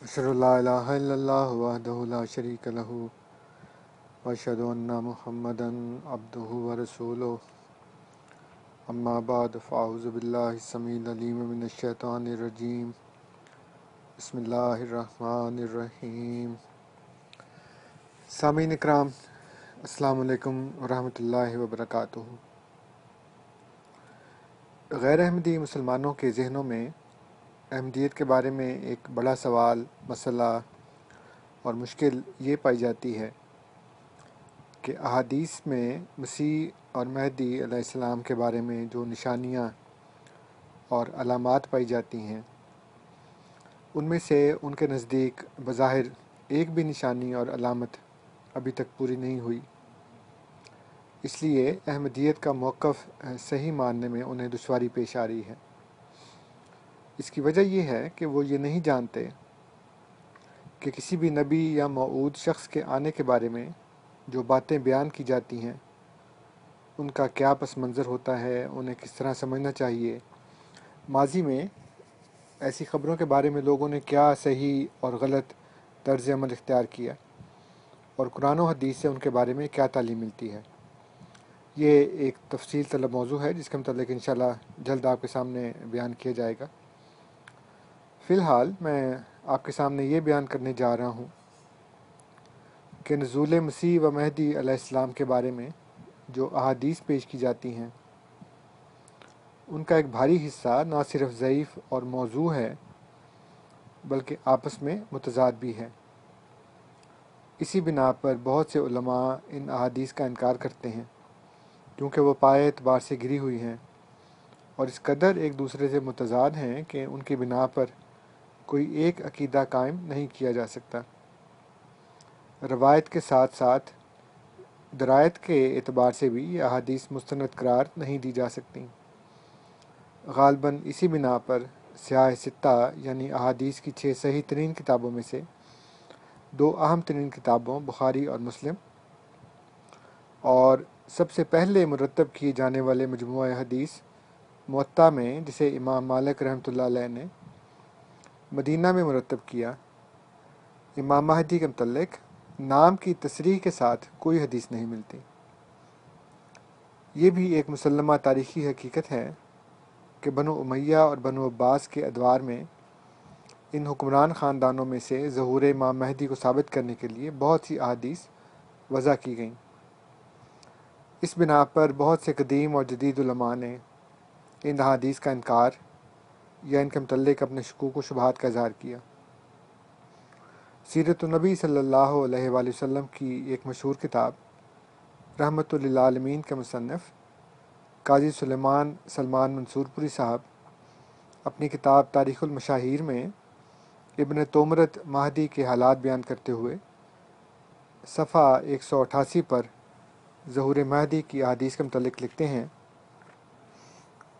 اشهد ان لا الہ الا اللہ وحدہ لا شریک لہ واشهد ان محمدا عبدہ ورسولہ اما بعد فاعوذ باللہ السمیع العلیم من الشیطان الرجیم بسم اللہ الرحمن الرحیم۔ سامعین اکرام، السلام علیکم ورحمۃ اللہ وبرکاتہ۔ غیر احمدی مسلمانوں کے ذہنوں میں احمدیت کے بارے میں ایک بڑا سوال، مسئلہ اور مشکل یہ پائی جاتی ہے کہ احادیث میں مسیح اور مہدی علیہ السلام کے بارے میں جو نشانیاں اور علامات پائی جاتی ہیں، ان میں سے ان کے نزدیک بظاہر ایک بھی نشانی اور علامت ابھی تک پوری نہیں ہوئی۔ اس لیے احمدیت کا موقف صحیح ماننے میں انہیں دشواری پیش آ رہی ہے۔ اس کی وجہ یہ ہے کہ وہ یہ نہیں جانتے کہ کسی بھی نبی یا موعود شخص کے آنے کے بارے میں جو باتیں بیان کی جاتی ہیں ان کا کیا پس منظر ہوتا ہے، انہیں کس طرح سمجھنا چاہیے، ماضی میں ایسی خبروں کے بارے میں لوگوں نے کیا صحیح اور غلط طرز عمل اختیار کیا، اور قرآن و حدیث سے ان کے بارے میں کیا تعلیم ملتی ہے۔ یہ ایک تفصیل طلب موضوع ہے جس کے متعلق انشاءاللہ جلد آپ کے سامنے بیان کیا جائے گا۔ فی الحال میں آپ کے سامنے یہ بیان کرنے جا رہا ہوں کہ نزول مسیح و مہدی علیہ السلام کے بارے میں جو احادیث پیش کی جاتی ہیں ان کا ایک بھاری حصہ نہ صرف ضعیف اور موضوع ہے بلکہ آپس میں متضاد بھی ہے۔ اسی بنا پر بہت سے علماء ان احادیث کا انکار کرتے ہیں کیونکہ وہ پائے اعتبار سے گری ہوئی ہیں اور اس قدر ایک دوسرے سے متضاد ہیں کہ ان کی بنا پر کوئی ایک عقیدہ قائم نہیں کیا جا سکتا۔ روایت کے ساتھ ساتھ درایت کے اعتبار سے بھی یہ احادیث مستند قرار نہیں دی جا سکتی۔ غالباً اسی بنا پر سیاہ ستہ یعنی احادیث کی 6 صحیح ترین کتابوں میں سے 2 اہم ترین کتابوں بخاری اور مسلم اور سب سے پہلے مرتب کیے جانے والے مجموعہ حدیث موطا میں جسے امام مالک رحمۃ اللہ علیہ نے مدینہ میں مرتب کیا، امام مہدی کے متعلق نام کی تصریح کے ساتھ کوئی حدیث نہیں ملتی۔ یہ بھی ایک مسلمہ تاریخی حقیقت ہے کہ بنو امیہ اور بنو عباس کے ادوار میں ان حکمران خاندانوں میں سے ظہور امام مہدی کو ثابت کرنے کے لیے بہت سی احادیث وضع کی گئیں۔ اس بنا پر بہت سے قدیم اور جدید علماء نے ان احادیث کا انکار یا ان کے متعلق اپنے شکوک و شبہات کا اظہار کیا۔ سیرت النبی صلی اللہ علیہ وآلہ وسلم کی ایک مشہور کتاب رحمۃ للعالمین کے مصنف قاضی سلمان منصور پوری صاحب اپنی کتاب تاریخ المشاہیر میں ابن تومرت مہدی کے حالات بیان کرتے ہوئے صفحہ 188 پر ظہور مہدی کی احادیث کے متعلق لکھتے ہیں،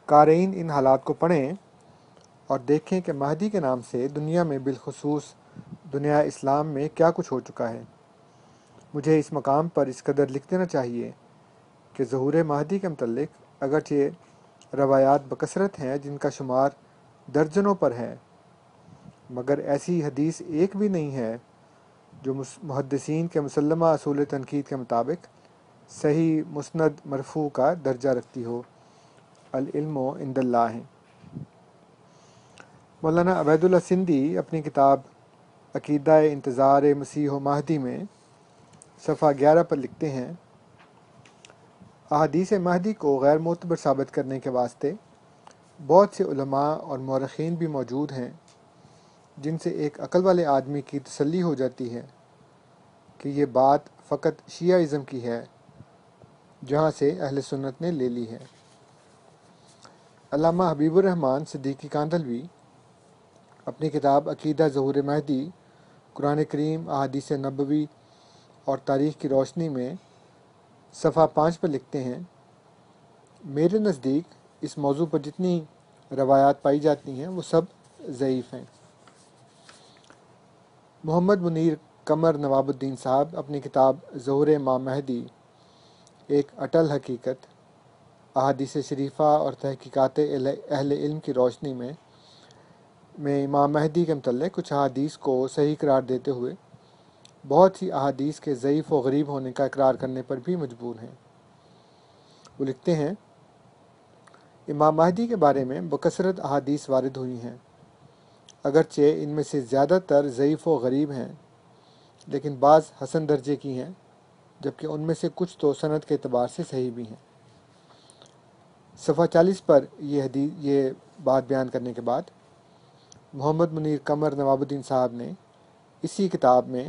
قارئین ان حالات کو پڑھیں اور دیکھیں کہ مہدی کے نام سے دنیا میں بالخصوص دنیا اسلام میں کیا کچھ ہو چکا ہے۔ مجھے اس مقام پر اس قدر لکھ دینا چاہیے کہ ظہور مہدی کے متعلق اگرچہ روایات بکثرت ہیں جن کا شمار درجنوں پر ہے، مگر ایسی حدیث ایک بھی نہیں ہے جو محدثین کے مسلمہ اصول تنقید کے مطابق صحیح مسند مرفوع کا درجہ رکھتی ہو۔ العلم عند اللہ ہے۔ مولانا عبید اللہ سندھی اپنی کتاب عقیدہ انتظار مسیح و مہدی میں صفحہ 11 پر لکھتے ہیں، احادیث مہدی کو غیر معتبر ثابت کرنے کے واسطے بہت سے علماء اور مورخین بھی موجود ہیں جن سے ایک عقل والے آدمی کی تسلی ہو جاتی ہے کہ یہ بات فقط شیعہ ازم کی ہے جہاں سے اہل سنت نے لے لی ہے۔ علامہ حبیب الرحمن صدیقی کاندھلوی اپنی کتاب عقیدہ ظہور مہدی قرآن کریم، احادیث نبوی اور تاریخ کی روشنی میں صفحہ 5 پر لکھتے ہیں، میرے نزدیک اس موضوع پر جتنی روایات پائی جاتی ہیں وہ سب ضعیف ہیں۔ محمد منیر قمر نواب الدین صاحب اپنی کتاب ظہور امام مہدی ایک اٹل حقیقت، احادیث شریفہ اور تحقیقات اہل علم کی روشنی میں میں امام مہدی کے متعلق کچھ احادیث کو صحیح قرار دیتے ہوئے بہت سی احادیث کے ضعیف و غریب ہونے کا اقرار کرنے پر بھی مجبور ہیں۔ وہ لکھتے ہیں، امام مہدی کے بارے میں بکثرت احادیث وارد ہوئی ہیں، اگرچہ ان میں سے زیادہ تر ضعیف و غریب ہیں، لیکن بعض حسن درجے کی ہیں، جبکہ ان میں سے کچھ تو سند کے اعتبار سے صحیح بھی ہیں۔ صفحہ 40 پر یہ بات بیان کرنے کے بعد محمد منیر قمر نواب الدین صاحب نے اسی کتاب میں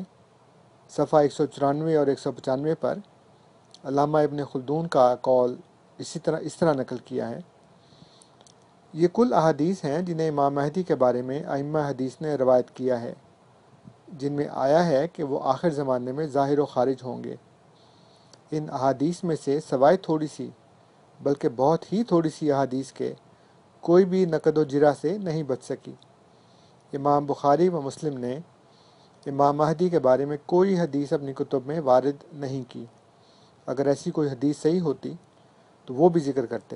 صفحہ 194 اور 195 پر علامہ ابن خلدون کا قول اس طرح نقل کیا ہے، یہ کل احادیث ہیں جنہیں امام مہدی کے بارے میں ائمہ حدیث نے روایت کیا ہے، جن میں آیا ہے کہ وہ آخر زمانے میں ظاہر و خارج ہوں گے۔ ان احادیث میں سے سوائے تھوڑی سی، بلکہ بہت ہی تھوڑی سی احادیث کے کوئی بھی نقد و جرح سے نہیں بچ سکی۔ امام بخاری و مسلم نے امام مہدی کے بارے میں کوئی حدیث اپنی کتب میں وارد نہیں کی، اگر ایسی کوئی حدیث صحیح ہوتی تو وہ بھی ذکر کرتے۔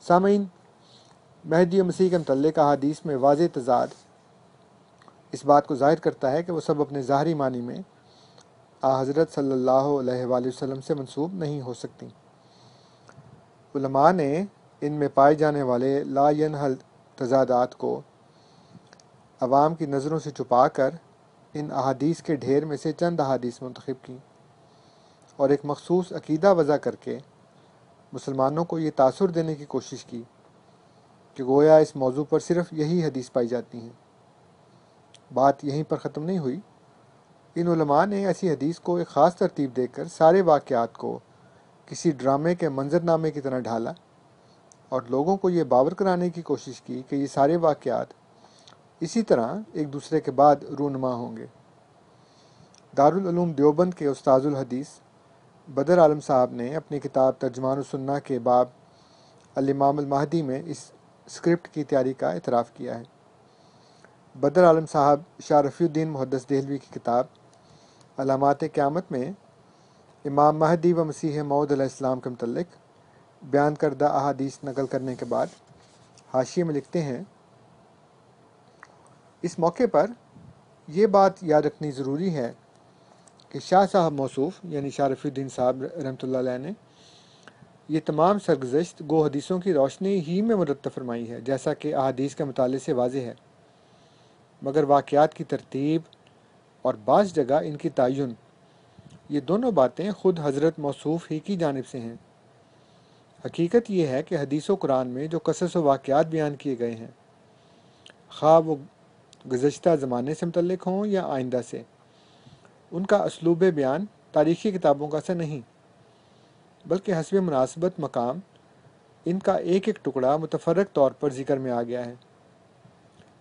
سامعین، مہدی و مسیح کے متعلق احادیث میں واضح تضاد اس بات کو ظاہر کرتا ہے کہ وہ سب اپنے ظاہری معنی میں حضرت صلی اللہ علیہ وآلہ وسلم سے منسوب نہیں ہو سکتی۔ علماء نے ان میں پائے جانے والے لا ینحل تضادات کو عوام کی نظروں سے چھپا کر ان احادیث کے ڈھیر میں سے چند احادیث منتخب کی اور ایک مخصوص عقیدہ وضع کر کے مسلمانوں کو یہ تاثر دینے کی کوشش کی کہ گویا اس موضوع پر صرف یہی حدیث پائی جاتی ہیں۔ بات یہیں پر ختم نہیں ہوئی، ان علماء نے ایسی حدیث کو ایک خاص ترتیب دے کر سارے واقعات کو کسی ڈرامے کے منظرنامے کی طرح ڈھالا اور لوگوں کو یہ باور کرانے کی کوشش کی کہ یہ سارے واقعات اسی طرح ایک دوسرے کے بعد رونما ہوں گے۔ دارالعلوم دیوبند کے استاذ الحدیث بدر عالم صاحب نے اپنی کتاب ترجمان السنہ کے باب الامام المہدی میں اس اسکرپٹ کی تیاری کا اعتراف کیا ہے۔ بدر عالم صاحب شاہ رفیع الدین محدث دہلوی کی کتاب علامات قیامت میں امام مہدی و مسیح موعود علیہ السلام کے متعلق بیان کردہ احادیث نقل کرنے کے بعد حاشیے میں لکھتے ہیں، اس موقع پر یہ بات یاد رکھنی ضروری ہے کہ شاہ صاحب موصوف یعنی شاہ رفیع الدین صاحب رحمۃ اللہ علیہ نے یہ تمام سرگزشت گو حدیثوں کی روشنی ہی میں مرتب فرمائی ہے، جیسا کہ احادیث کے مطالعے سے واضح ہے، مگر واقعات کی ترتیب اور بعض جگہ ان کی تعین، یہ دونوں باتیں خود حضرت موصوف ہی کی جانب سے ہیں۔ حقیقت یہ ہے کہ حدیث و قرآن میں جو قصص و واقعات بیان کیے گئے ہیں، خواہ وہ گزشتہ زمانے سے متعلق ہوں یا آئندہ سے، ان کا اسلوب بیان تاریخی کتابوں کا سا نہیں، بلکہ حسب مناسبت مقام ان کا ایک ایک ٹکڑا متفرق طور پر ذکر میں آ گیا ہے۔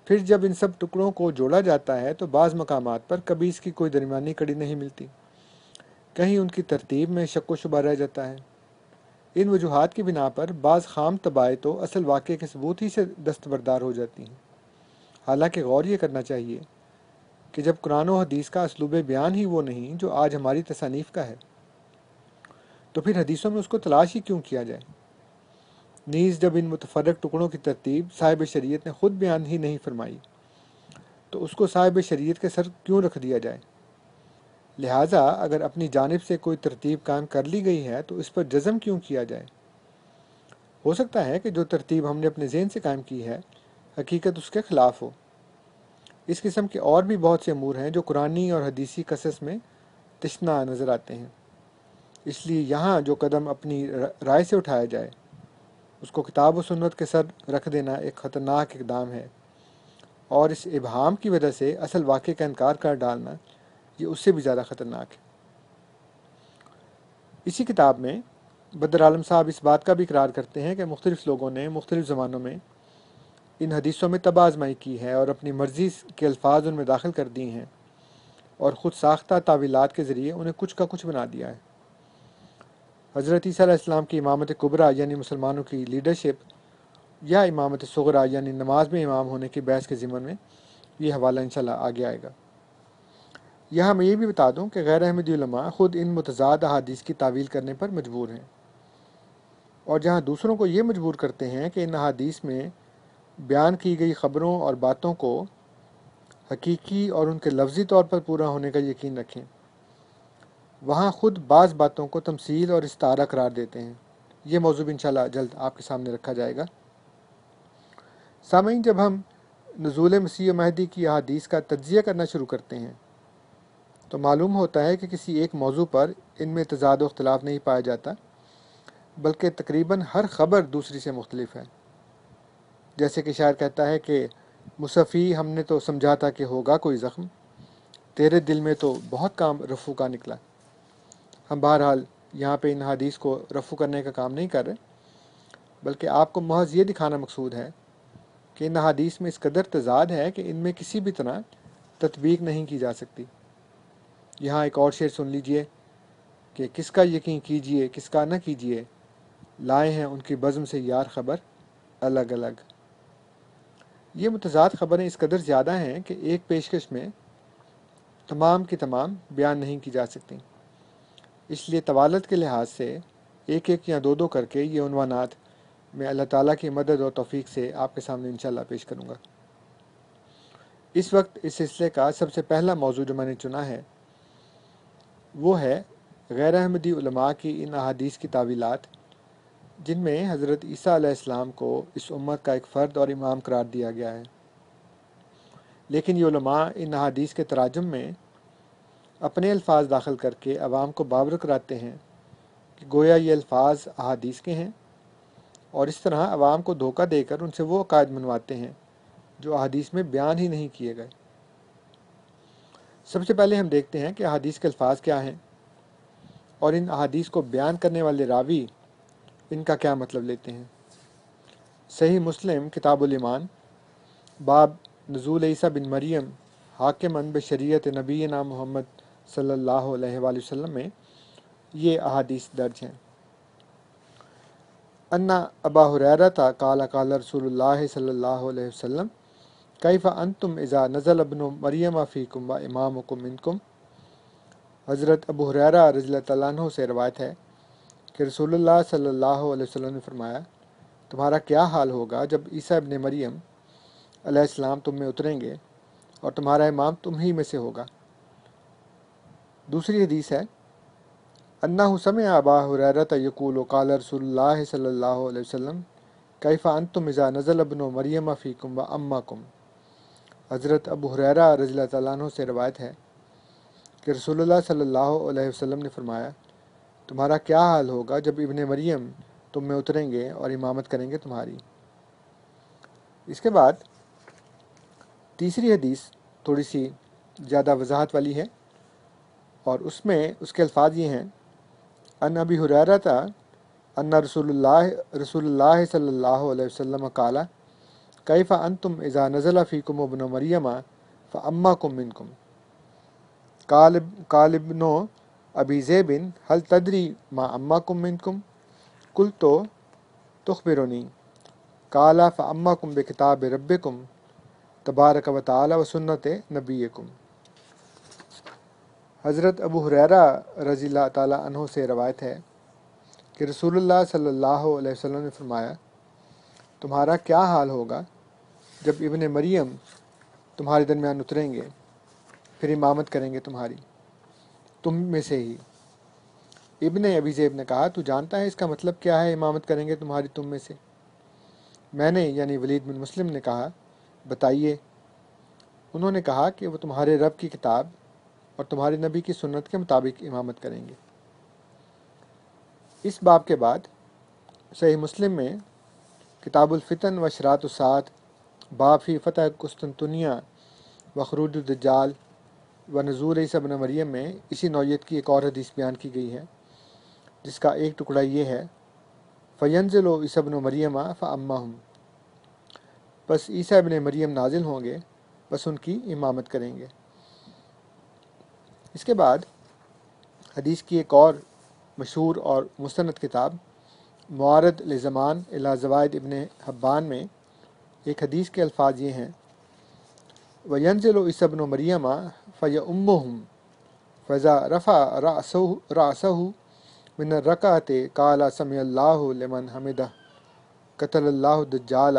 پھر جب ان سب ٹکڑوں کو جوڑا جاتا ہے تو بعض مقامات پر کبھی اس کی کوئی درمیانی کڑی نہیں ملتی، کہیں ان کی ترتیب میں شک و شبہ رہ جاتا ہے۔ ان وجوہات کی بنا پر بعض خام طباعیں تو اصل واقعے کے ثبوت ہی سے دستبردار ہو جاتی ہیں۔ حالانکہ غور یہ کرنا چاہیے کہ جب قرآن و حدیث کا اسلوب بیان ہی وہ نہیں جو آج ہماری تصانیف کا ہے، تو پھر حدیثوں میں اس کو تلاش ہی کیوں کیا جائے؟ نیز جب ان متفرق ٹکڑوں کی ترتیب صاحب شریعت نے خود بیان ہی نہیں فرمائی، تو اس کو صاحب شریعت کے سر کیوں رکھ دیا جائے؟ لہٰذا اگر اپنی جانب سے کوئی ترتیب قائم کر لی گئی ہے تو اس پر جزم کیوں کیا جائے؟ ہو سکتا ہے کہ جو ترتیب ہم نے اپنے ذہن سے قائم کی ہے حقیقت اس کے خلاف ہو۔ اس قسم کے اور بھی بہت سے امور ہیں جو قرآنی اور حدیثی قصص میں تشنہ نظر آتے ہیں۔ اس لیے یہاں جو قدم اپنی رائے سے اٹھایا جائے اس کو کتاب و سنت کے سر رکھ دینا ایک خطرناک اقدام ہے، اور اس ابہام کی وجہ سے اصل واقعے کا انکار کر ڈالنا یہ اس سے بھی زیادہ خطرناک ہے۔ اسی کتاب میں بدر عالم صاحب اس بات کا بھی اقرار کرتے ہیں کہ مختلف لوگوں نے مختلف زمانوں میں ان حدیثوں میں تباہ آزمائی کی ہے اور اپنی مرضی کے الفاظ ان میں داخل کر دیے ہیں اور خود ساختہ تعویلات کے ذریعے انہیں کچھ کا کچھ بنا دیا ہے۔ حضرت عیسیٰ علیہ السلام کی امامت کبریٰ یعنی مسلمانوں کی لیڈرشپ، یا امامت صغریٰ یعنی نماز میں امام ہونے کی بحث کے ضمن میں یہ حوالہ انشاءاللہ آگے آئے گا۔ یہاں میں یہ بھی بتا دوں کہ غیر احمدی علماء خود ان متضاد احادیث کی تعویل کرنے پر مجبور ہیں، اور جہاں دوسروں کو یہ مجبور کرتے ہیں کہ ان احادیث میں بیان کی گئی خبروں اور باتوں کو حقیقی اور ان کے لفظی طور پر پورا ہونے کا یقین رکھیں۔ وہاں خود بعض باتوں کو تمثیل اور استعارہ قرار دیتے ہیں۔ یہ موضوع بھی انشاءاللہ جلد آپ کے سامنے رکھا جائے گا۔ سامعین، جب ہم نزول مسیح مہدی کی احادیث کا تجزیہ کرنا شروع کرتے ہیں تو معلوم ہوتا ہے کہ کسی ایک موضوع پر ان میں تضاد و اختلاف نہیں پایا جاتا، بلکہ تقریباً ہر خبر دوسری سے مختلف ہے۔ جیسے کہ شاعر کہتا ہے کہ مصفی ہم نے تو سمجھا تھا کہ ہوگا کوئی زخم، تیرے دل میں تو بہت کام رفو کا نکلا۔ ہم بہرحال یہاں پہ ان حدیث کو رفو کرنے کا کام نہیں کر رہے، بلکہ آپ کو محض یہ دکھانا مقصود ہے کہ ان حدیث میں اس قدر تضاد ہے کہ ان میں کسی بھی طرح تطبیق نہیں کی جا سکتی۔ یہاں ایک اور شعر سن لیجئے کہ کس کا یقین کیجئے کس کا نہ کیجئے، لائے ہیں ان کی بزم سے یار خبر الگ الگ۔ یہ متضاد خبریں اس قدر زیادہ ہیں کہ ایک پیشکش میں تمام کی تمام بیان نہیں کی جا سکتی، اس لیے طوالت کے لحاظ سے ایک ایک یا دو دو کر کے یہ عنوانات میں اللہ تعالیٰ کی مدد اور توفیق سے آپ کے سامنے انشاءاللہ پیش کروں گا۔ اس وقت اس سلسلے کا سب سے پہلا موضوع جو میں نے چنا ہے وہ ہے غیر احمدی علماء کی ان احادیث کی تعویلات، جن میں حضرت عیسیٰ علیہ السلام کو اس امت کا ایک فرد اور امام قرار دیا گیا ہے، لیکن یہ علماء ان احادیث کے تراجم میں اپنے الفاظ داخل کر کے عوام کو باور کراتے ہیں کہ گویا یہ الفاظ احادیث کے ہیں، اور اس طرح عوام کو دھوکہ دے کر ان سے وہ عقائد منواتے ہیں جو احادیث میں بیان ہی نہیں کیے گئے۔ سب سے پہلے ہم دیکھتے ہیں کہ احادیث کے الفاظ کیا ہیں اور ان احادیث کو بیان کرنے والے راوی ان کا کیا مطلب لیتے ہیں۔ صحیح مسلم کتاب الایمان باب نزول عیسیٰ بن مریم حاکماً بشریعت نبینا محمد صلی اللہ علیہ وآلہ وسلم میں یہ احادیث درج ہیں۔ انا ابا ہریرہ قال قال رسول اللہ صلی اللہ علیہ وسلم کیف انتم اذا نزل ابن مریم فیکم و امامکم منکم۔ حضرت ابو ہریرہ رضی اللہ تعالیٰ عنہ سے روایت ہے کہ رسول اللہ صلی اللہ علیہ وسلم نے فرمایا، تمہارا کیا حال ہوگا جب عیسیٰ ابن مریم علیہ السلام تم میں اتریں گے اور تمہارا امام تم ہی میں سے ہوگا۔ دوسری حدیث ہے انہ سمع ابا ہریرہ یقول قال رسول اللہ صلی اللہ علیہ وسلم کیف انتم اذا نزل ابن مریم فیکم و امکم۔ حضرت ابو ہریرہ رضی اللہ تعالیٰ عنہ سے روایت ہے کہ رسول اللہ صلی اللہ علیہ وسلم نے فرمایا، تمہارا کیا حال ہوگا جب ابن مریم تم میں اتریں گے اور امامت کریں گے تمہاری۔ اس کے بعد تیسری حدیث تھوڑی سی زیادہ وضاحت والی ہے، اور اس میں اس کے الفاظ یہ ہیں ان ابی ہریرہ ان رسول اللہ صلی اللہ علیہ وسلم قال کیف انتم اذا نزل فیکم ابن مریم فامکم منکم۔ قال ابن ابی ذئب هل تدری ما امکم منکم قلت تخبرنی قال فامکم بکتاب ربکم تبارک و تعالی و سنت نبیکم۔ حضرت ابو ہریرہ رضی اللہ تعالیٰ عنہ سے روایت ہے کہ رسول اللہ صلی اللہ علیہ وسلم نے فرمایا، تمہارا کیا حال ہوگا جب ابن مریم تمہارے درمیان اتریں گے پھر امامت کریں گے تمہاری، تم میں سے ہی۔ ابن ابی ذئب نے کہا، تو جانتا ہے اس کا مطلب کیا ہے امامت کریں گے تمہاری تم میں سے؟ میں نے یعنی ولید بن مسلم نے کہا، بتائیے۔ انہوں نے کہا کہ وہ تمہارے رب کی کتاب اور تمہارے نبی کی سنت کے مطابق امامت کریں گے۔ اس باب کے بعد صحیح مسلم میں کتاب الفتن و اشراط الساعۃ باب فی فتح قسطنطنیہ و خروج الدجال و نزول عیسیٰ ابن مریم میں اسی نوعیت کی ایک اور حدیث بیان کی گئی ہے، جس کا ایک ٹکڑا یہ ہے فینزل عیسیٰ ابن مریم فامہم، بس عیسیٰ ابن مریم نازل ہوں گے بس ان کی امامت کریں گے۔ اس کے بعد حدیث کی ایک اور مشہور اور مستند کتاب معارض لزمان الی زوائد ابن حبان میں ایک حدیث کے الفاظ یہ ہیں وینزل عیسیٰ ابن مریم فیؤمہم فاذا رفع رأسہ من الرکعۃ قال سمع اللہ لمن حمدہ قتل اللہ الدجال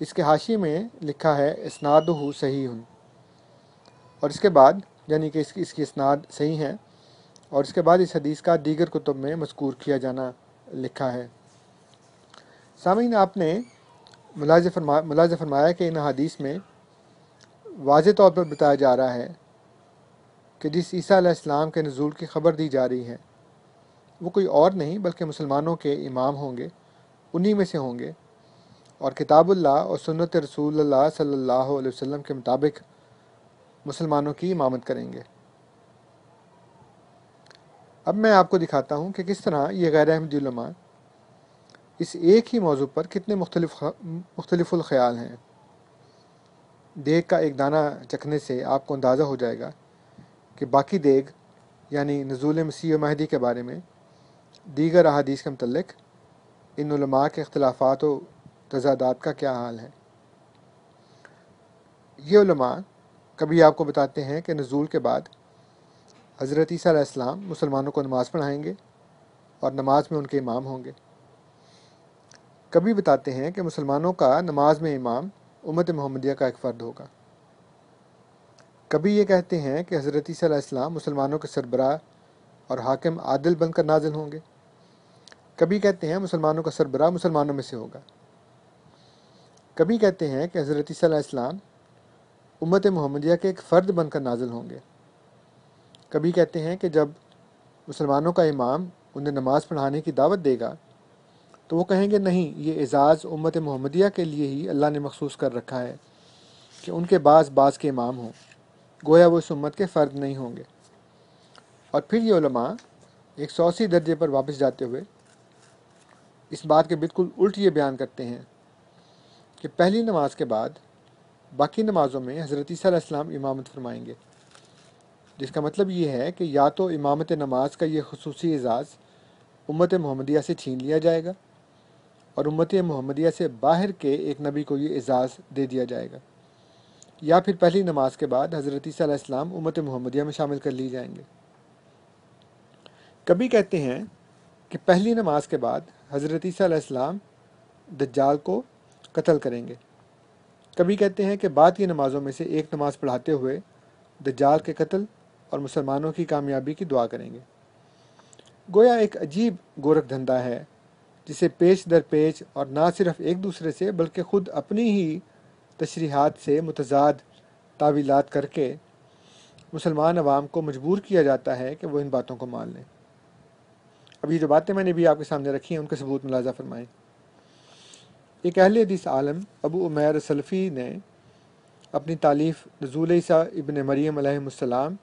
اس کے حاشی میں لکھا ہے اسنادہ صحیح، اور اس کے بعد یعنی کہ اس کی اسناد صحیح ہے، اور اس کے بعد اس حدیث کا دیگر کتب میں مذکور کیا جانا لکھا ہے۔ سامعین، آپ نے ملاحظہ فرمایا کہ ان حدیث میں واضح طور پر بتایا جا رہا ہے کہ جس عیسیٰ علیہ السلام کے نزول کی خبر دی جا رہی ہے وہ کوئی اور نہیں بلکہ مسلمانوں کے امام ہوں گے، انہی میں سے ہوں گے، اور کتاب اللہ اور سنت رسول اللہ صلی اللہ علیہ وسلم کے مطابق مسلمانوں کی امامت کریں گے۔ اب میں آپ کو دکھاتا ہوں کہ کس طرح یہ غیر احمدی علماء اس ایک ہی موضوع پر کتنے مختلف الخیال ہیں۔ دیگ کا ایک دانہ چکھنے سے آپ کو اندازہ ہو جائے گا کہ باقی دیگ یعنی نزول مسیح و مہدی کے بارے میں دیگر احادیث کے متعلق ان علماء کے اختلافات و تضادات کا کیا حال ہے۔ یہ علماء کبھی آپ کو بتاتے ہیں کہ نزول کے بعد حضرت عیسیٰ علیہ السلام مسلمانوں کو نماز پڑھائیں گے اور نماز میں ان کے امام ہوں گے۔ کبھی بتاتے ہیں کہ مسلمانوں کا نماز میں امام امت محمدیہ کا ایک فرد ہوگا۔ کبھی یہ کہتے ہیں کہ حضرت عیسیٰ علیہ السلام مسلمانوں کے سربراہ اور حاکم عادل بن کر نازل ہوں گے۔ کبھی کہتے ہیں مسلمانوں کا سربراہ مسلمانوں میں سے ہوگا۔ کبھی کہتے ہیں کہ حضرت عیسیٰ علیہ السلام امت محمدیہ کے ایک فرد بن کر نازل ہوں گے۔ کبھی کہتے ہیں کہ جب مسلمانوں کا امام انہیں نماز پڑھانے کی دعوت دے گا تو وہ کہیں گے نہیں، یہ اعزاز امت محمدیہ کے لیے ہی اللہ نے مخصوص کر رکھا ہے کہ ان کے بعض کے امام ہوں، گویا وہ اس امت کے فرد نہیں ہوں گے۔ اور پھر یہ علماء 180 درجے پر واپس جاتے ہوئے اس بات کے بالکل الٹ یہ بیان کرتے ہیں کہ پہلی نماز کے بعد باقی نمازوں میں حضرت عیسیٰ علیہ السلام امامت فرمائیں گے، جس کا مطلب یہ ہے کہ یا تو امامت نماز کا یہ خصوصی اعزاز امت محمدیہ سے چھین لیا جائے گا اور امت محمدیہ سے باہر کے ایک نبی کو یہ اعزاز دے دیا جائے گا، یا پھر پہلی نماز کے بعد حضرت عیسیٰ علیہ السلام امت محمدیہ میں شامل کر لی جائیں گے۔ کبھی کہتے ہیں کہ پہلی نماز کے بعد حضرت عیسیٰ علیہ السلام دجال کو قتل کریں گے۔ کبھی کہتے ہیں کہ بعد کی نمازوں میں سے ایک نماز پڑھاتے ہوئے دجال کے قتل اور مسلمانوں کی کامیابی کی دعا کریں گے۔ گویا ایک عجیب گورکھ دھندا ہے جسے پیچ در پیچ اور نہ صرف ایک دوسرے سے بلکہ خود اپنی ہی تشریحات سے متضاد تعویلات کر کے مسلمان عوام کو مجبور کیا جاتا ہے کہ وہ ان باتوں کو مان لیں۔ اب یہ جو باتیں میں نے بھی آپ کے سامنے رکھی ہیں ان کا ثبوت ملاحظہ فرمائیں۔ ایک اہل حدیث عالم ابو عمیر سلفی نے اپنی تالیف نزول عیسیٰ ابن مریم علیہ السلام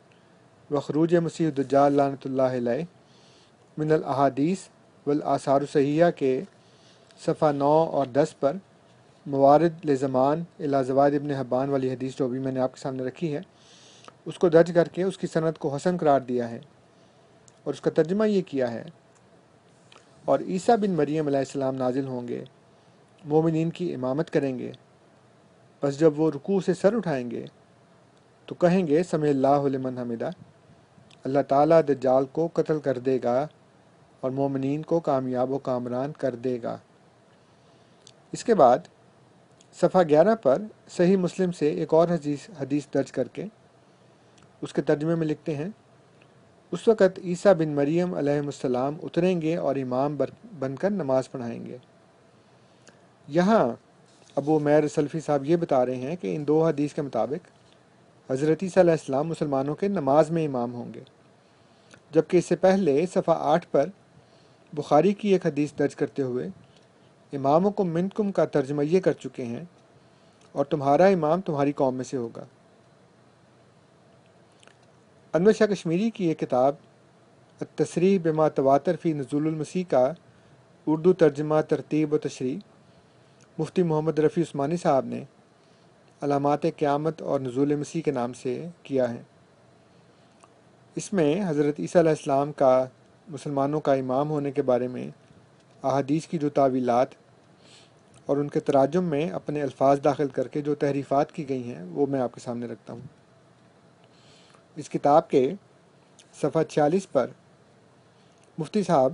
و خروج مسیح الدجال لعنۃ اللہ علیہ من الاحادیث والآثار الصحیحہ کے صفحہ 9 اور 10 پر موارد لزمان الی زوائد ابن حبان والی حدیث جو بھی میں نے آپ کے سامنے رکھی ہے اس کو درج کر کے اس کی سند کو حسن قرار دیا ہے، اور اس کا ترجمہ یہ کیا ہے: اور عیسیٰ بن مریم علیہ السلام نازل ہوں گے، مومنین کی امامت کریں گے، بس جب وہ رکوع سے سر اٹھائیں گے تو کہیں گے سمع اللہ لمن حمدہ، اللہ تعالیٰ دجال کو قتل کر دے گا اور مومنین کو کامیاب و کامران کر دے گا۔ اس کے بعد صفحہ 11 پر صحیح مسلم سے ایک اور حدیث درج کر کے اس کے ترجمے میں لکھتے ہیں: اس وقت عیسیٰ بن مریم علیہ السلام اتریں گے اور امام بن کر نماز پڑھائیں گے۔ یہاں ابو عمیر سلفی صاحب یہ بتا رہے ہیں کہ ان دو حدیث کے مطابق حضرت عیسیٰ علیہ السلام مسلمانوں کے نماز میں امام ہوں گے، جبکہ اس سے پہلے صفحہ 8 پر بخاری کی ایک حدیث درج کرتے ہوئے اماموں کو منکم کا ترجمہ یہ کر چکے ہیں: اور تمہارا امام تمہاری قوم میں سے ہوگا۔ انور شاہ کشمیری کی ایک کتاب التصریح بما تواتر فی نزول المسیح کا اردو ترجمہ ترتیب و تشریح مفتی محمد رفیع عثمانی صاحب نے علامات قیامت اور نزول مسیح کے نام سے کیا ہے۔ اس میں حضرت عیسیٰ علیہ السلام کا مسلمانوں کا امام ہونے کے بارے میں احادیث کی جو تعویلات اور ان کے تراجم میں اپنے الفاظ داخل کر کے جو تحریفات کی گئی ہیں وہ میں آپ کے سامنے رکھتا ہوں۔ اس کتاب کے صفحہ 46 پر مفتی صاحب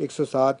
107,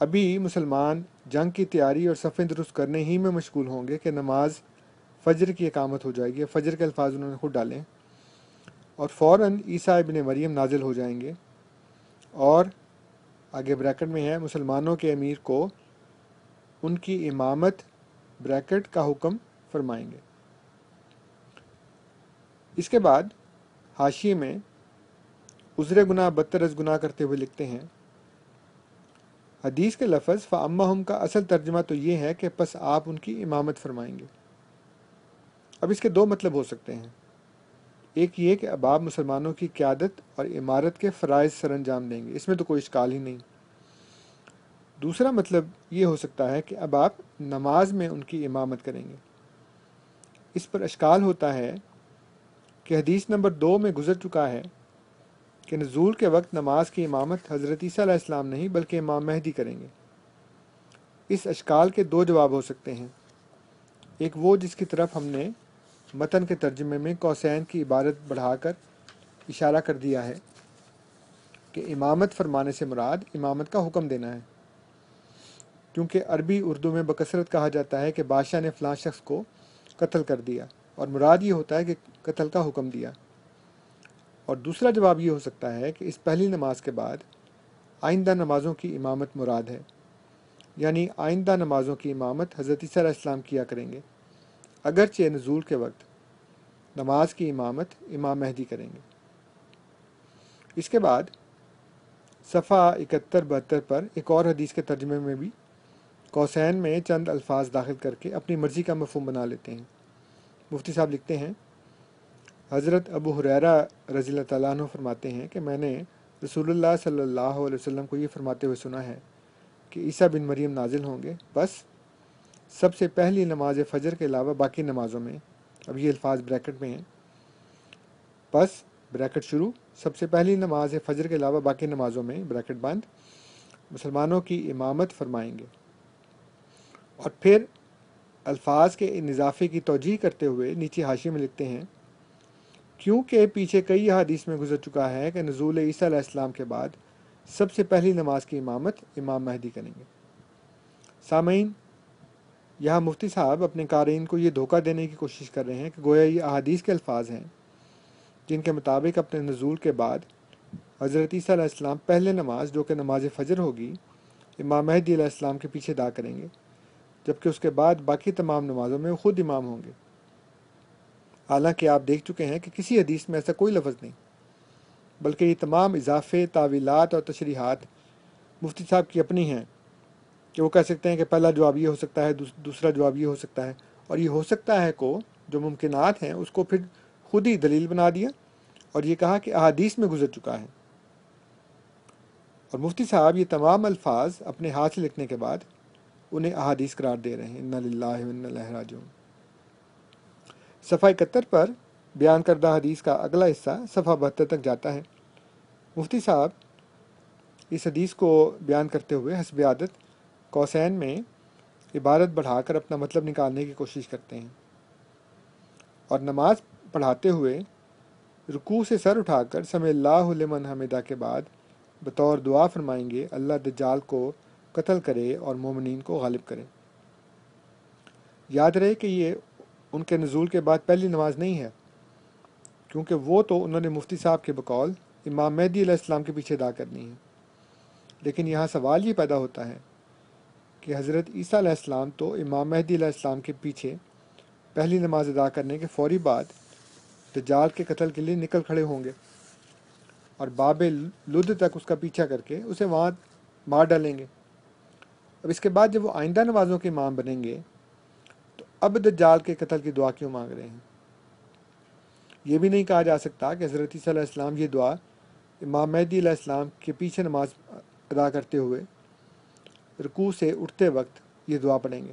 ابھی مسلمان جنگ کی تیاری اور صفیں درست کرنے ہی میں مشغول ہوں گے کہ نماز فجر کی اقامت ہو جائے گی. فجر کے الفاظ انہوں نے خود ڈالیں اور فوراً عیسیٰ ابن مریم نازل ہو جائیں گے اور آگے بریکٹ میں ہے مسلمانوں کے امیر کو ان کی امامت بریکٹ کا حکم فرمائیں گے. اس کے بعد حاشیے میں عذر گناہ بدتر از گناہ کرتے ہوئے لکھتے ہیں حدیث کے لفظ فَأَمَّهُمْ کا اصل ترجمہ تو یہ ہے کہ پس آپ ان کی امامت فرمائیں گے. اب اس کے دو مطلب ہو سکتے ہیں. ایک یہ کہ اب آپ مسلمانوں کی قیادت اور امارت کے فرائض سر انجام دیں گے، اس میں تو کوئی اشکال ہی نہیں. دوسرا مطلب یہ ہو سکتا ہے کہ اب آپ نماز میں ان کی امامت کریں گے. اس پر اشکال ہوتا ہے کہ حدیث نمبر 2 میں گزر چکا ہے کہ نزول کے وقت نماز کی امامت حضرت عیسیٰ علیہ السلام نہیں بلکہ امام مہدی کریں گے. اس اشکال کے دو جواب ہو سکتے ہیں. ایک وہ جس کی طرف ہم نے متن کے ترجمے میں قوسین کی عبارت بڑھا کر اشارہ کر دیا ہے کہ امامت فرمانے سے مراد امامت کا حکم دینا ہے، کیونکہ عربی اردو میں بکثرت کہا جاتا ہے کہ بادشاہ نے فلاں شخص کو قتل کر دیا، اور مراد یہ ہوتا ہے کہ قتل کا حکم دیا. اور دوسرا جواب یہ ہو سکتا ہے کہ اس پہلی نماز کے بعد آئندہ نمازوں کی امامت مراد ہے، یعنی آئندہ نمازوں کی امامت حضرت عیسیٰ علیہ السلام کیا کریں گے، اگرچہ نزول کے وقت نماز کی امامت امام مہدی کریں گے. اس کے بعد صفحہ 71-72 پر ایک اور حدیث کے ترجمے میں بھی قوسین میں چند الفاظ داخل کر کے اپنی مرضی کا مفہوم بنا لیتے ہیں. مفتی صاحب لکھتے ہیں حضرت ابو ہریرہ رضی اللہ تعالیٰ عنہ فرماتے ہیں کہ میں نے رسول اللہ صلی اللہ علیہ وسلم کو یہ فرماتے ہوئے سنا ہے کہ عیسیٰ بن مریم نازل ہوں گے، بس سب سے پہلی نماز فجر کے علاوہ باقی نمازوں میں، اب یہ الفاظ بریکٹ میں ہیں، بس بریکٹ شروع، سب سے پہلی نماز فجر کے علاوہ باقی نمازوں میں بریکٹ بند مسلمانوں کی امامت فرمائیں گے. اور پھر الفاظ کے ان اضافے کی توجیح کرتے ہوئے نیچے حاشیے میں لکھتے ہیں کیونکہ پیچھے کئی احادیث میں گزر چکا ہے کہ نزول عیسیٰ علیہ السلام کے بعد سب سے پہلی نماز کی امامت امام مہدی کریں گے. سامعین، یہاں مفتی صاحب اپنے قارئین کو یہ دھوکہ دینے کی کوشش کر رہے ہیں کہ گویا یہ احادیث کے الفاظ ہیں جن کے مطابق اپنے نزول کے بعد حضرت عیسیٰ علیہ السلام پہلے نماز جو کہ نماز فجر ہوگی امام مہدی علیہ السلام کے پیچھے ادا کریں گے، جبکہ اس کے بعد باقی تمام نمازوں میں وہ خود امام ہوں گے. حالانکہ آپ دیکھ چکے ہیں کہ کسی حدیث میں ایسا کوئی لفظ نہیں، بلکہ یہ تمام اضافے، تعویلات اور تشریحات مفتی صاحب کی اپنی ہیں کہ وہ کہہ سکتے ہیں کہ پہلا جواب یہ ہو سکتا ہے، دوسرا جواب یہ ہو سکتا ہے، اور یہ ہو سکتا ہے کو جو ممکنات ہیں اس کو پھر خود ہی دلیل بنا دیا اور یہ کہا کہ احادیث میں گزر چکا ہے. اور مفتی صاحب یہ تمام الفاظ اپنے ہاتھ سے لکھنے کے بعد انہیں احادیث قرار دے رہے ہیں. انا للہ و انا الیہ راجعون. صفحہ 71 پر بیان کردہ حدیث کا اگلا حصہ صفحہ 72 تک جاتا ہے. مفتی صاحب اس حدیث کو بیان کرتے ہوئے حسب عادت قوسین میں عبارت بڑھا کر اپنا مطلب نکالنے کی کوشش کرتے ہیں اور نماز پڑھاتے ہوئے رکوع سے سر اٹھا کر سمع اللہ لمن حمدہ کے بعد بطور دعا فرمائیں گے اللہ دجال کو قتل کرے اور مومنین کو غالب کرے. یاد رہے کہ یہ ان کے نزول کے بعد پہلی نماز نہیں ہے، کیونکہ وہ تو انہوں نے مفتی صاحب کے بقول امام مہدی علیہ السلام کے پیچھے ادا کرنی ہے. لیکن یہاں سوال یہ پیدا ہوتا ہے کہ حضرت عیسیٰ علیہ السلام تو امام مہدی علیہ السلام کے پیچھے پہلی نماز ادا کرنے کے فوری بعد دجال کے قتل کے لیے نکل کھڑے ہوں گے اور باب لد تک اس کا پیچھا کر کے اسے وہاں مار ڈالیں گے. اب اس کے بعد جب وہ آئندہ نمازوں کے امام بنیں گے تو اب دجال کے قتل کی دعا کیوں مانگ رہے ہیں؟ یہ بھی نہیں کہا جا سکتا کہ حضرت عیسیٰ علیہ السلام یہ دعا امام مہدی علیہ السلام کے پیچھے نماز ادا کرتے ہوئے رکوع سے اٹھتے وقت یہ دعا پڑھیں گے،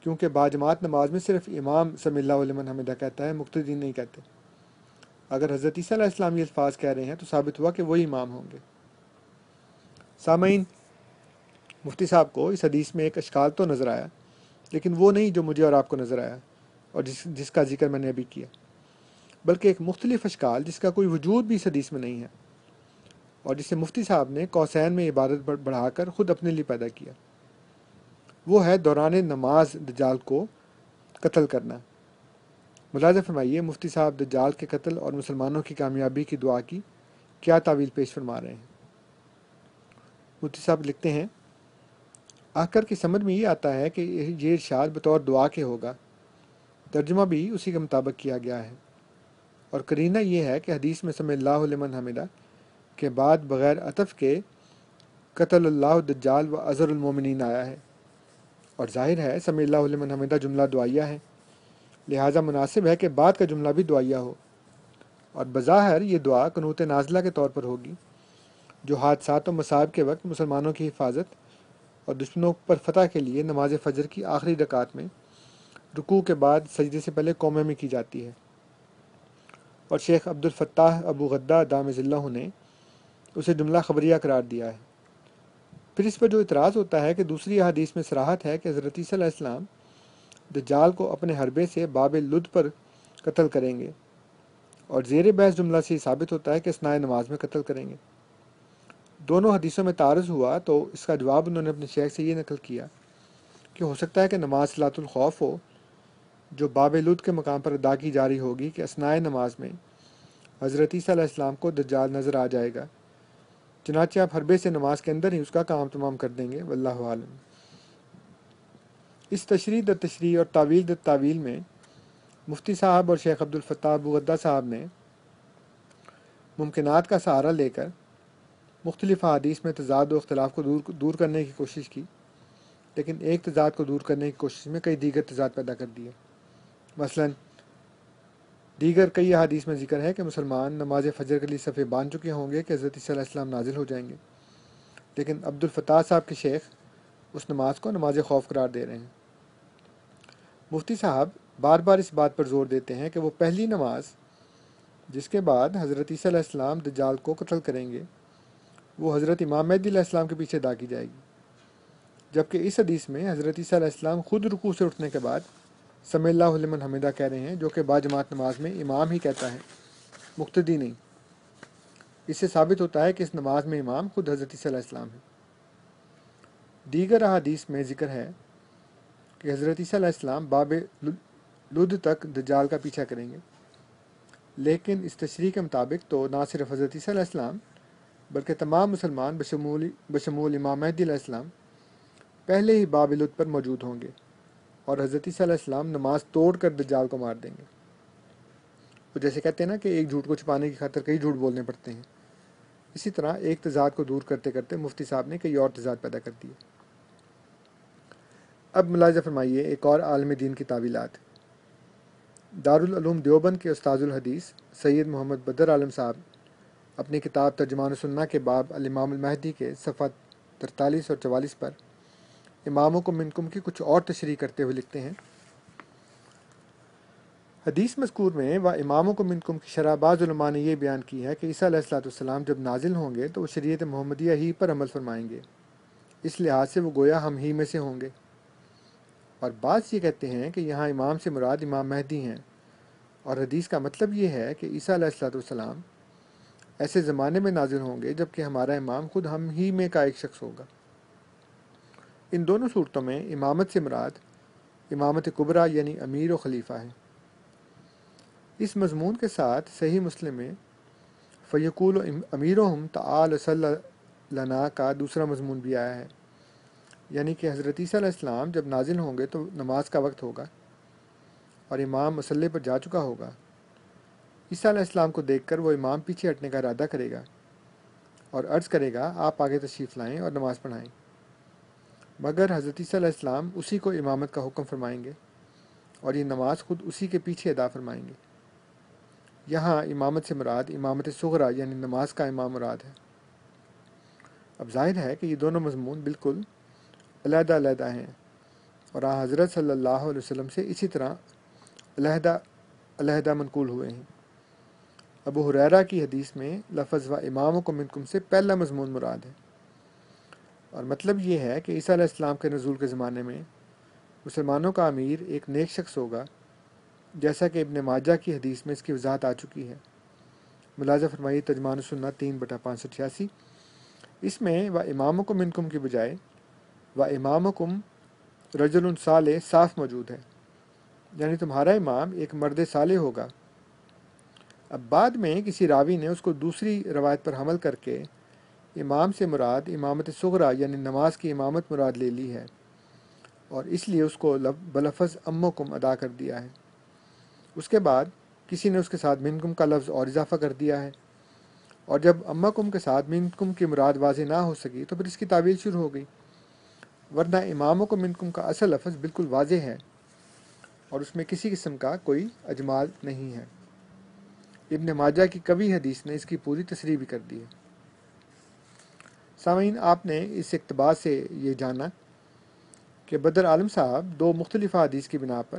کیونکہ باجماعت نماز میں صرف امام سمی اللہ لمن حمدہ کہتا ہے، مقتدین نہیں کہتے. اگر حضرت عیسیٰ علیہ السلام یہ الفاظ کہہ رہے ہیں تو ثابت ہوا کہ وہی امام ہوں گے. سامعین، مفتی صاحب کو اس حدیث میں ایک اشکال تو نظر آیا، لیکن وہ نہیں جو مجھے اور آپ کو نظر آیا اور جس کا ذکر میں نے ابھی کیا، بلکہ ایک مختلف اشکال جس کا کوئی وجود بھی اس حدیث میں نہیں ہے. اور جسے مفتی صاحب نے قوسین میں عبادت بڑھا کر خود اپنے لیے پیدا کیا، وہ ہے دوران نماز دجال کو قتل کرنا۔ ملاحظہ فرمائیے مفتی صاحب دجال کے قتل اور مسلمانوں کی کامیابی کی دعا کی کیا تعویل پیش فرما رہے ہیں۔ مفتی صاحب لکھتے ہیں، آخر کی سمجھ میں یہ آتا ہے کہ یہ ارشاد بطور دعا کے ہوگا، ترجمہ بھی اسی کے مطابق کیا گیا ہے، اور قرینہ یہ ہے کہ حدیث میں سمع اللہ لمن حمدہ کے بعد بغیر عطف کے قتل اللہ دجال و ازر المومنین آیا ہے، اور ظاہر ہے سمع اللہ لمن حمدہ جملہ دعائیہ ہے، لہٰذا مناسب ہے کہ بعد کا جملہ بھی دعائیہ ہو، اور بظاہر یہ دعا قنوت نازلہ کے طور پر ہوگی، جو حادثات و مصائب کے وقت مسلمانوں کی حفاظت اور دشمنوں پر فتح کے لیے نماز فجر کی آخری رکعت میں رکوع کے بعد سجدے سے پہلے قومے میں کی جاتی ہے، اور شیخ عبد الفتاح ابو غدہ دام ذلہ نے اسے جملہ خبریہ قرار دیا ہے۔ پھر اس پر جو اعتراض ہوتا ہے کہ دوسری احادیث میں صراحت ہے کہ حضرت عیسیٰ علیہ السلام دجال کو اپنے حربے سے باب لد پر قتل کریں گے، اور زیر بحث جملہ سے ثابت ہوتا ہے کہ اثناء نماز میں قتل کریں گے۔ دونوں حدیثوں میں تعارض ہوا تو اس کا جواب انہوں نے اپنے شیخ سے یہ نقل کیا کہ ہو سکتا ہے کہ نماز صلاۃ الخوف ہو جو باب لد کے مقام پر ادا کی جا رہی ہوگی کہ اثناء نماز میں حضرت عیسیٰ علیہ السلام کو دجال نظر آ جائے گا، چنانچہ آپ حربے سے نماز کے اندر ہی اس کا کام تمام کر دیں گے، واللہ عالم۔ اس تشریح در تشریح اور تعویل در تعویل میں مفتی صاحب اور شیخ عبد الفتاح ابو غدہ صاحب نے ممکنات کا سہارا لے کر مختلف احادیث میں تضاد و اختلاف کو دور کرنے کی کوشش کی، لیکن ایک تضاد کو دور کرنے کی کوشش میں کئی دیگر تضاد پیدا کر دیے۔ مثلا دیگر کئی احادیث میں ذکر ہے کہ مسلمان نماز فجر کے لیے صفیں باندھ چکے ہوں گے کہ حضرت عیسیٰ علیہ السلام نازل ہو جائیں گے، لیکن عبد الفتاح صاحب کے شیخ اس نماز کو نماز خوف قرار دے رہے ہیں۔ مفتی صاحب بار بار اس بات پر زور دیتے ہیں کہ وہ پہلی نماز جس کے بعد حضرت عیسیٰ علیہ السلام دجال کو قتل کریں گے وہ حضرت امام مہدی علیہ السلام کے پیچھے ادا کی جائے گی، جبکہ اس حدیث میں حضرت عیسیٰ علیہ السلام خود رکوع سے اٹھنے کے بعد سمع اللہ لمن حمدہ کہہ رہے ہیں، جو کہ باجماعت نماز میں امام ہی کہتا ہے، مقتدی نہیں۔ اس سے ثابت ہوتا ہے کہ اس نماز میں امام خود حضرت عیسیٰ علیہ السلام ہے۔ دیگر احادیث میں ذکر ہے کہ حضرت عیسیٰ علیہ السلام باب لد تک دجال کا پیچھا کریں گے، لیکن اس تشریح کے مطابق تو نہ صرف حضرت عیسیٰ علیہ السلام بلکہ تمام مسلمان بشمول امام مہدی علیہ السلام پہلے ہی باب لد پر موجود ہوں گے، اور حضرت عیسیٰ علیہ السلام نماز توڑ کر دجال کو مار دیں گے۔ تو جیسے کہتے ہیں نا کہ ایک جھوٹ کو چھپانے کی خاطر کئی جھوٹ بولنے پڑتے ہیں، اسی طرح ایک تضاد کو دور کرتے کرتے مفتی صاحب نے کئی اور تضاد پیدا کر دیے۔ اب ملاحظہ فرمائیے ایک اور عالم دین کی تعویلات۔ دارالعلوم دیوبند کے استاذ الحدیث سید محمد بدر عالم صاحب اپنی کتاب ترجمان السنہ کے باب الامام المہدی کے صفحہ 43 اور 44 پر اماموں کو منکم کی کچھ اور تشریح کرتے ہوئے لکھتے ہیں، حدیث مذکور میں و اماموں کو منکم کی شرح بعض علماء نے یہ بیان کی ہے کہ عیسیٰ علیہ السلام جب نازل ہوں گے تو وہ شریعت محمدیہ ہی پر عمل فرمائیں گے، اس لحاظ سے وہ گویا ہم ہی میں سے ہوں گے، اور بعض یہ کہتے ہیں کہ یہاں امام سے مراد امام مہدی ہیں، اور حدیث کا مطلب یہ ہے کہ عیسیٰ علیہ السلام ایسے زمانے میں نازل ہوں گے جب کہ ہمارا امام خود ہم ہی میں کا ایک شخص ہوگا۔ ان دونوں صورتوں میں امامت سے مراد امامت کبریٰ یعنی امیر و خلیفہ ہے۔ اس مضمون کے ساتھ صحیح مسلم میں فیقول امیرہم تعال صلی لنا کا دوسرا مضمون بھی آیا ہے، یعنی کہ حضرت عیسیٰ علیہ السلام جب نازل ہوں گے تو نماز کا وقت ہوگا اور امام مصلی پر جا چکا ہوگا، عیسیٰ علیہ السلام کو دیکھ کر وہ امام پیچھے ہٹنے کا ارادہ کرے گا اور عرض کرے گا آپ آگے تشریف لائیں اور نماز پڑھائیں، مگر حضرت عیسیٰ علیہ السلام اسی کو امامت کا حکم فرمائیں گے اور یہ نماز خود اسی کے پیچھے ادا فرمائیں گے۔ یہاں امامت سے مراد امامت صغریٰ یعنی نماز کا امام مراد ہے۔ اب ظاہر ہے کہ یہ دونوں مضمون بالکل علیحدہ علیحدہ ہیں، اور حضرت صلی اللہ علیہ وسلم سے اسی طرح علیحدہ علیحدہ منقول ہوئے ہیں۔ ابو ہریرہ کی حدیث میں لفظ و اماموں کو منکم سے پہلا مضمون مراد ہے، اور مطلب یہ ہے کہ عیسیٰ علیہ السلام کے نزول کے زمانے میں مسلمانوں کا امیر ایک نیک شخص ہوگا، جیسا کہ ابن ماجہ کی حدیث میں اس کی وضاحت آ چکی ہے، ملاحظہ فرمائیے ترجمان السنہ 3/586۔ اس میں و امامکم منکم کی بجائے و امامکم رجل صالح صاف موجود ہے، یعنی تمہارا امام ایک مرد صالح ہوگا۔ اب بعد میں کسی راوی نے اس کو دوسری روایت پر حمل کر کے امام سے مراد امامت صغریٰ یعنی نماز کی امامت مراد لے لی ہے، اور اس لیے اس کو بلفظ امکم ادا کر دیا ہے۔ اس کے بعد کسی نے اس کے ساتھ منکم کا لفظ اور اضافہ کر دیا ہے، اور جب امکم کے ساتھ منکم کی مراد واضح نہ ہو سکی تو پھر اس کی تعویل شروع ہو گئی، ورنہ امامکم منکم کا اصل لفظ بالکل واضح ہے اور اس میں کسی قسم کا کوئی اجمال نہیں ہے۔ ابن ماجہ کی قوی حدیث نے اس کی پوری تصریح بھی کر دی ہے۔ سامعین، آپ نے اس اقتباس سے یہ جانا کہ بدر عالم صاحب دو مختلف حدیث کی بنا پر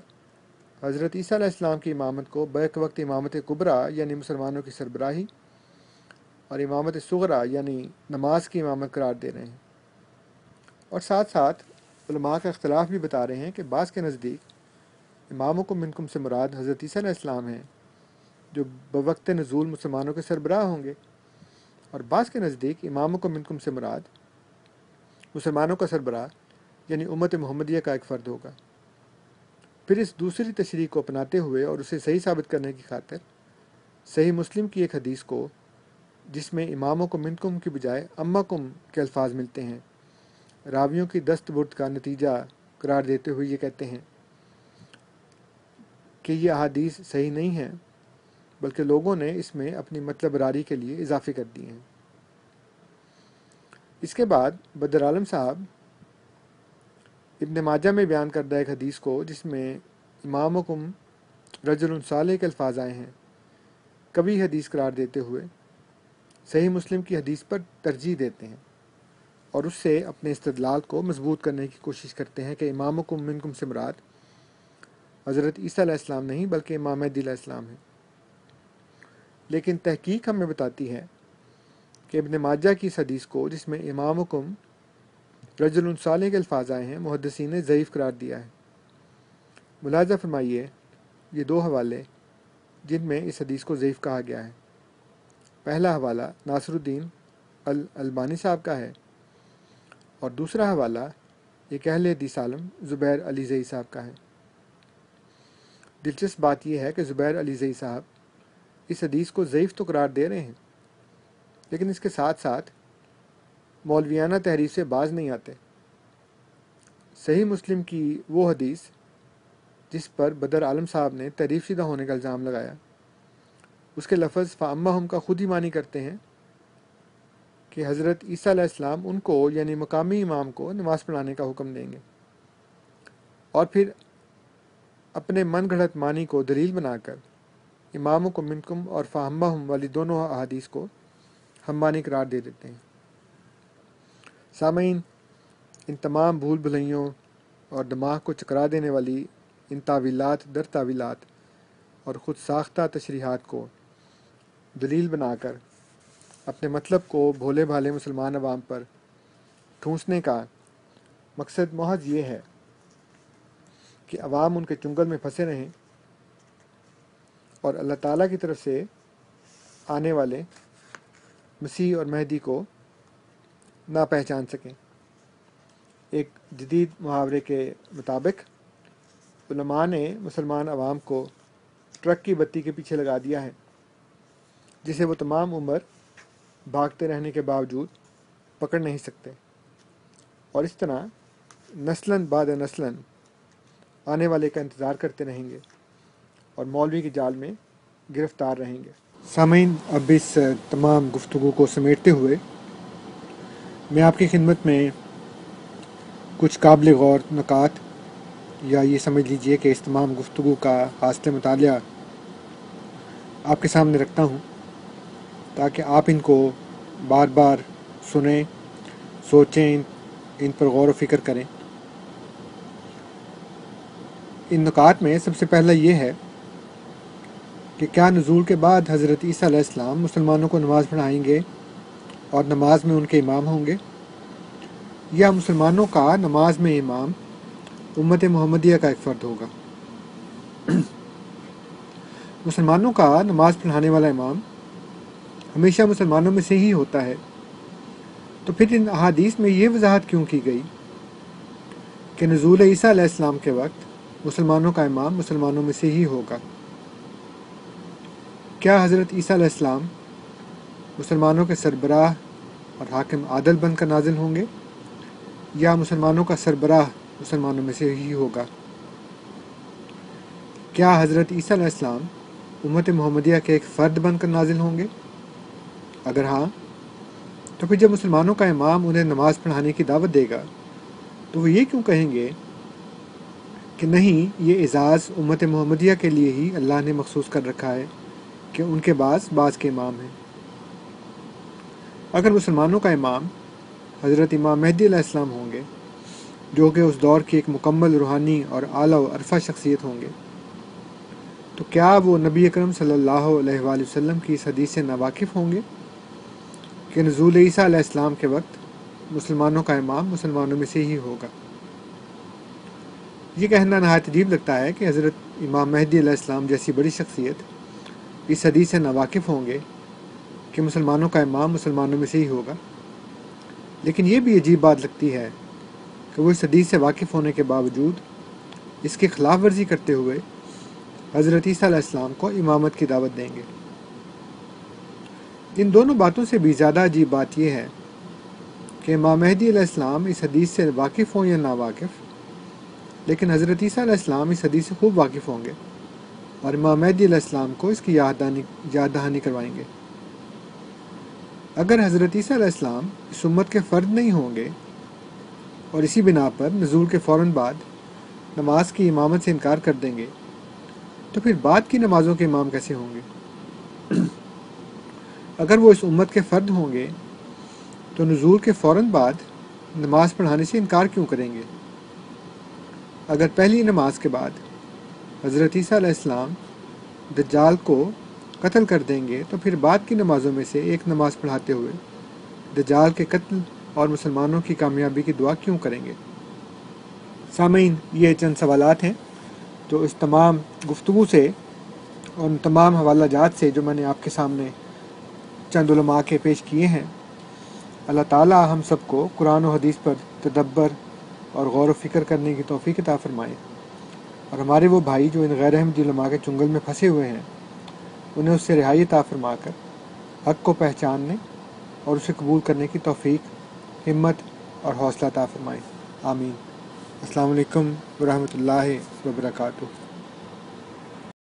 حضرت عیسیٰ علیہ السلام کی امامت کو بیک وقت امامت کبریٰ یعنی مسلمانوں کی سربراہی اور امامت صغریٰ یعنی نماز کی امامت قرار دے رہے ہیں، اور ساتھ ساتھ علماء کا اختلاف بھی بتا رہے ہیں کہ بعض کے نزدیک امامکم منکم سے مراد حضرت عیسیٰ علیہ السلام ہیں جو بوقت نزول مسلمانوں کے سربراہ ہوں گے، اور بعض کے نزدیک امامکم منکم سے مراد مسلمانوں کا سربراہ یعنی امت محمدیہ کا ایک فرد ہوگا۔ پھر اس دوسری تشریح کو اپناتے ہوئے اور اسے صحیح ثابت کرنے کی خاطر صحیح مسلم کی ایک حدیث کو جس میں امامکم منکم کی بجائے امکم کے الفاظ ملتے ہیں، راویوں کی دست برد کا نتیجہ قرار دیتے ہوئے یہ کہتے ہیں کہ یہ احادیث صحیح نہیں ہیں، بلکہ لوگوں نے اس میں اپنی مطلب راری کے لیے اضافے کر دیے ہیں۔ اس کے بعد بدر عالم صاحب ابن ماجہ میں بیان کردہ ایک حدیث کو جس میں امامکم رجل صالح کے الفاظ آئے ہیں قوی حدیث قرار دیتے ہوئے صحیح مسلم کی حدیث پر ترجیح دیتے ہیں، اور اس سے اپنے استدلال کو مضبوط کرنے کی کوشش کرتے ہیں کہ امامکم منکم سے مراد حضرت عیسیٰ علیہ السلام نہیں بلکہ امام مہدی علیہ السلام ہے۔ لیکن تحقیق ہمیں بتاتی ہے کہ ابن ماجہ کی اس حدیث کو جس میں امامکم رجل صالح کے الفاظ آئے ہیں محدثین نے ضعیف قرار دیا ہے۔ ملاحظہ فرمائیے یہ دو حوالے جن میں اس حدیث کو ضعیف کہا گیا ہے۔ پہلا حوالہ ناصر الدین الالبانی صاحب کا ہے، اور دوسرا حوالہ ایک اہل حدیث عالم زبیر علی زئی صاحب کا ہے۔ دلچسپ بات یہ ہے کہ زبیر علی زئی صاحب اس حدیث کو ضعیف تو قرار دے رہے ہیں، لیکن اس کے ساتھ ساتھ مولویانہ تحریف سے باز نہیں آتے۔ صحیح مسلم کی وہ حدیث جس پر بدر عالم صاحب نے تحریف شدہ ہونے کا الزام لگایا، اس کے لفظ فَأَمَّهُمْ کا خود ہی معنی کرتے ہیں کہ حضرت عیسیٰ علیہ السلام ان کو یعنی مقامی امام کو نماز پڑھانے کا حکم دیں گے، اور پھر اپنے من گھڑت معنی کو دلیل بنا کر امامکم منکم اور فَأَمَّهُمْ والی دونوں احادیث کو ہم معنی قرار دے دیتے ہیں۔ سامعین، ان تمام بھول بھلائیوں اور دماغ کو چکرا دینے والی ان تعویلات در تعویلات اور خود ساختہ تشریحات کو دلیل بنا کر اپنے مطلب کو بھولے بھالے مسلمان عوام پر ٹھونسنے کا مقصد محض یہ ہے کہ عوام ان کے چنگل میں پھنسے رہیں اور اللہ تعالیٰ کی طرف سے آنے والے مسیح اور مہدی کو نہ پہچان سکیں۔ ایک جدید محاورے کے مطابق علماء نے مسلمان عوام کو ٹرک کی بتی کے پیچھے لگا دیا ہے جسے وہ تمام عمر بھاگتے رہنے کے باوجود پکڑ نہیں سکتے، اور اس طرح نسلاً بعد نسلاً آنے والے کا انتظار کرتے رہیں گے اور مولوی کی جال میں گرفتار رہیں گے۔ سامعین، اب اس تمام گفتگو کو سمیٹتے ہوئے میں آپ کی خدمت میں کچھ قابل غور نکات یا یہ سمجھ لیجئے کہ اس تمام گفتگو کا حاصل مطالعہ آپ کے سامنے رکھتا ہوں تاکہ آپ ان کو بار بار سنیں، سوچیں، ان پر غور و فکر کریں۔ ان نکات میں سب سے پہلا یہ ہے کہ کیا نزول کے بعد حضرت عیسیٰ علیہ السلام مسلمانوں کو نماز پڑھائیں گے اور نماز میں ان کے امام ہوں گے، یا مسلمانوں کا نماز میں امام امت محمدیہ کا ایک فرد ہوگا؟ مسلمانوں کا نماز پڑھانے والا امام ہمیشہ مسلمانوں میں سے ہی ہوتا ہے، تو پھر ان احادیث میں یہ وضاحت کیوں کی گئی کہ نزول عیسیٰ علیہ السلام کے وقت مسلمانوں کا امام مسلمانوں میں سے ہی ہوگا؟ کیا حضرت عیسیٰ علیہ السلام مسلمانوں کے سربراہ اور حاکم عادل بن کر نازل ہوں گے، یا مسلمانوں کا سربراہ مسلمانوں میں سے ہی ہوگا؟ کیا حضرت عیسیٰ علیہ السلام امت محمدیہ کے ایک فرد بن کر نازل ہوں گے؟ اگر ہاں، تو پھر جب مسلمانوں کا امام انہیں نماز پڑھانے کی دعوت دے گا تو وہ یہ کیوں کہیں گے کہ نہیں، یہ اعزاز امت محمدیہ کے لیے ہی اللہ نے مخصوص کر رکھا ہے کہ ان کے بعض کے امام ہیں؟ اگر مسلمانوں کا امام حضرت امام مہدی علیہ السلام ہوں گے، جو کہ اس دور کی ایک مکمل روحانی اور اعلیٰ و عرفہ شخصیت ہوں گے، تو کیا وہ نبی اکرم صلی اللہ علیہ وآلہ وسلم کی اس حدیث سے ناواقف ہوں گے کہ نزول عیسیٰ علیہ السلام کے وقت مسلمانوں کا امام مسلمانوں میں سے ہی ہوگا؟ یہ کہنا نہایت عجیب لگتا ہے کہ حضرت امام مہدی علیہ السلام جیسی بڑی شخصیت اس حدیث سے ناواقف ہوں گے کہ مسلمانوں کا امام مسلمانوں میں سے ہی ہوگا، لیکن یہ بھی عجیب بات لگتی ہے کہ وہ اس حدیث سے واقف ہونے کے باوجود اس کی خلاف ورزی کرتے ہوئے حضرت عیسیٰ علیہ السلام کو امامت کی دعوت دیں گے۔ ان دونوں باتوں سے بھی زیادہ عجیب بات یہ ہے کہ امام مہدی علیہ السلام اس حدیث سے واقف ہوں یا ناواقف، لیکن حضرت عیسیٰ علیہ السلام اس حدیث سے خوب واقف ہوں گے اور امام مہدی علیہ السلام کو اس کی یاد دہانی کروائیں گے۔ اگر حضرت عیسیٰ علیہ السلام اس امت کے فرد نہیں ہوں گے اور اسی بنا پر نزول کے فوراً بعد نماز کی امامت سے انکار کر دیں گے، تو پھر بعد کی نمازوں کے امام کیسے ہوں گے؟ اگر وہ اس امت کے فرد ہوں گے تو نزول کے فوراً بعد نماز پڑھانے سے انکار کیوں کریں گے؟ اگر پہلی نماز کے بعد حضرت عیسیٰ علیہ السلام دجال کو قتل کر دیں گے تو پھر بعد کی نمازوں میں سے ایک نماز پڑھاتے ہوئے دجال کے قتل اور مسلمانوں کی کامیابی کی دعا کیوں کریں گے؟ سامعین، یہ چند سوالات ہیں جو اس تمام گفتگو سے اور ان تمام حوالہ جات سے جو میں نے آپ کے سامنے چند علماء کے پیش کیے ہیں، اللہ تعالیٰ ہم سب کو قرآن و حدیث پر تدبر اور غور و فکر کرنے کی توفیق عطا فرمائے، اور ہمارے وہ بھائی جو ان غیر احمدی علماء کے چنگل میں پھنسے ہوئے ہیں انہیں اس سے رہائی عطا فرما کر حق کو پہچاننے اور اسے قبول کرنے کی توفیق، ہمت اور حوصلہ عطا فرمائے۔ آمین۔ السلام علیکم ورحمۃ اللہ وبرکاتہ۔